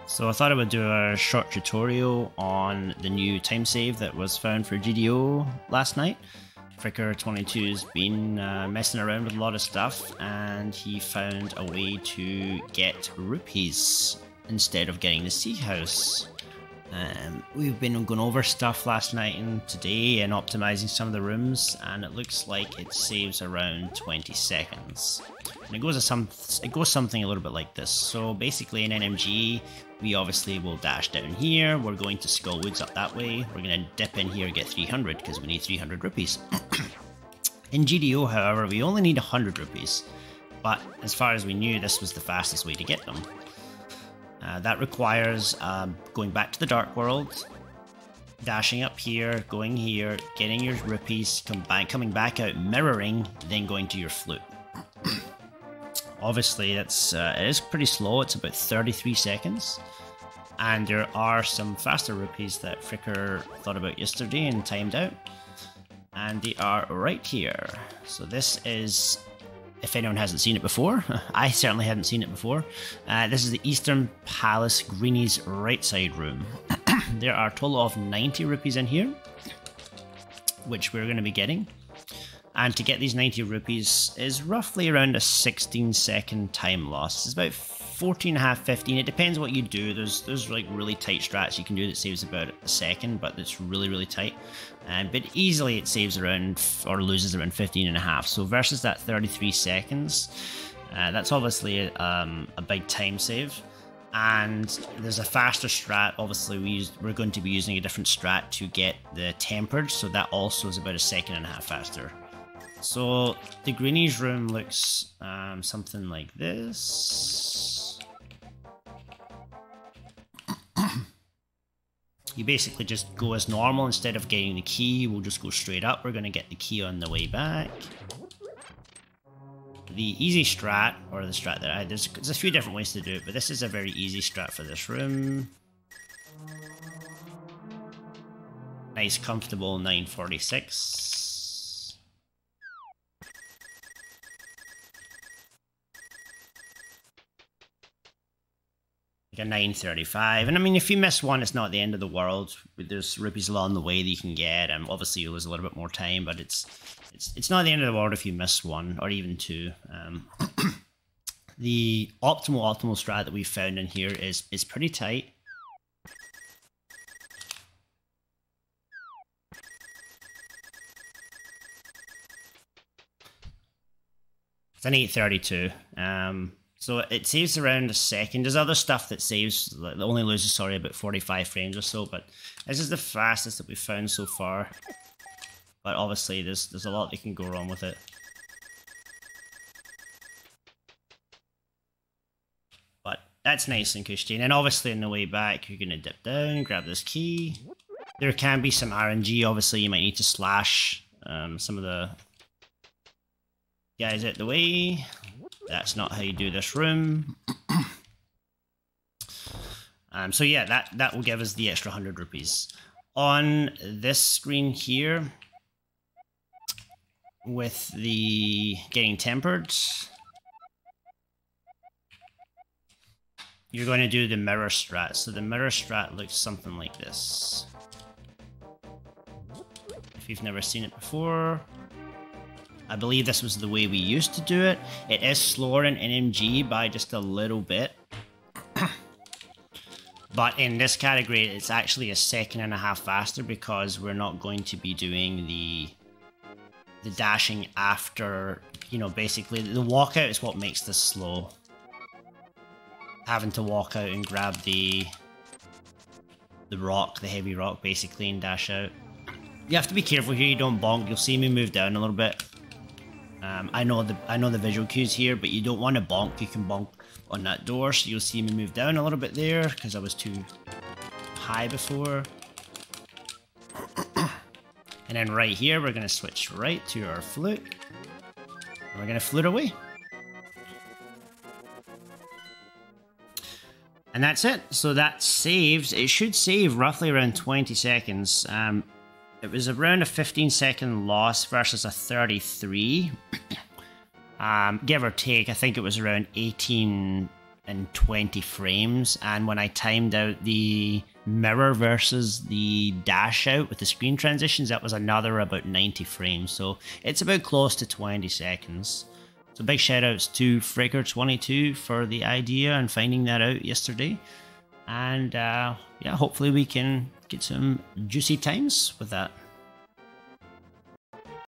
So I thought I would do a short tutorial on the new time save that was found for GDO last night. Fricker22's been messing around with a lot of stuff and he found a way to get rupees instead of getting the sea house. We've been going over stuff last night and today and optimizing some of the rooms, and it looks like it saves around 20 seconds. And it goes something a little bit like this. So basically in NMG, we obviously will dash down here, we're going to Skullwoods up that way, we're going to dip in here and get 300 because we need 300 rupees. In GDO, however, we only need 100 rupees, but as far as we knew, this was the fastest way to get them. That requires going back to the Dark World, dashing up here, going here, getting your rupees, coming back out, mirroring, then going to your flute. Obviously, it is pretty slow. It's about 33 seconds, and there are some faster rupees that Fricker thought about yesterday and timed out, and they are right here. So this is, if anyone hasn't seen it before, I certainly hadn't seen it before. This is the Eastern Palace Greenies right side room. There are a total of 90 rupees in here, which we're going to be getting. And to get these 90 rupees is roughly around a 16-second time loss. It's about 14.5, 15. It depends what you do. There's like really tight strats you can do that saves about a second, but it's really tight. But easily it saves around, or loses around 15.5. So versus that 33 seconds, that's obviously a big time save. And there's a faster strat. Obviously we're going to be using a different strat to get the tempered, so that also is about a second and a half faster. So the Greenies room looks something like this. You basically just go as normal. Instead of getting the key, we'll just go straight up. We're going to get the key on the way back. The easy strat, or the strat that there's a few different ways to do it, but this is a very easy strat for this room. Nice comfortable 946. A 935, and I mean, if you miss one, it's not the end of the world. There's rupees along the way that you can get, and obviously you lose a little bit more time, but it's not the end of the world if you miss one or even two. The optimal strat that we've found in here is pretty tight. It's an 832. So it saves around a second. There's other stuff that saves, that only loses, sorry, about 45 frames or so, but this is the fastest that we've found so far. But obviously there's a lot that can go wrong with it. But that's nice and cushy. And then obviously on the way back, you're going to dip down, grab this key. There can be some RNG. Obviously you might need to slash some of the guys out the way. That's not how you do this room. So yeah, that will give us the extra 100 rupees. On this screen here, with the getting tempered, you're going to do the mirror strat. So the mirror strat looks something like this. If you've never seen it before, I believe this was the way we used to do it. It is slower in NMG by just a little bit. But in this category, it's actually a second and a half faster because we're not going to be doing the dashing after, you know, basically the walkout is what makes this slow. Having to walk out and grab the rock, the heavy rock basically, and dash out. You have to be careful here you don't bonk. You'll see me move down a little bit. I know the visual cues here, but you don't want to bonk. You can bonk on that door, so you'll see me move down a little bit there because I was too high before. And then right here, we're going to switch right to our flute, and we're going to flute away. And that's it. So that saves. It should save roughly around 20 seconds. It was around a 15-second loss versus a 33. Give or take, I think it was around 18 in 20 frames, and when I timed out the mirror versus the dash out with the screen transitions, that was another about 90 frames, so it's about close to 20 seconds. So big shout outs to Fricker22 for the idea and finding that out yesterday, and yeah, hopefully we can get some juicy times with that.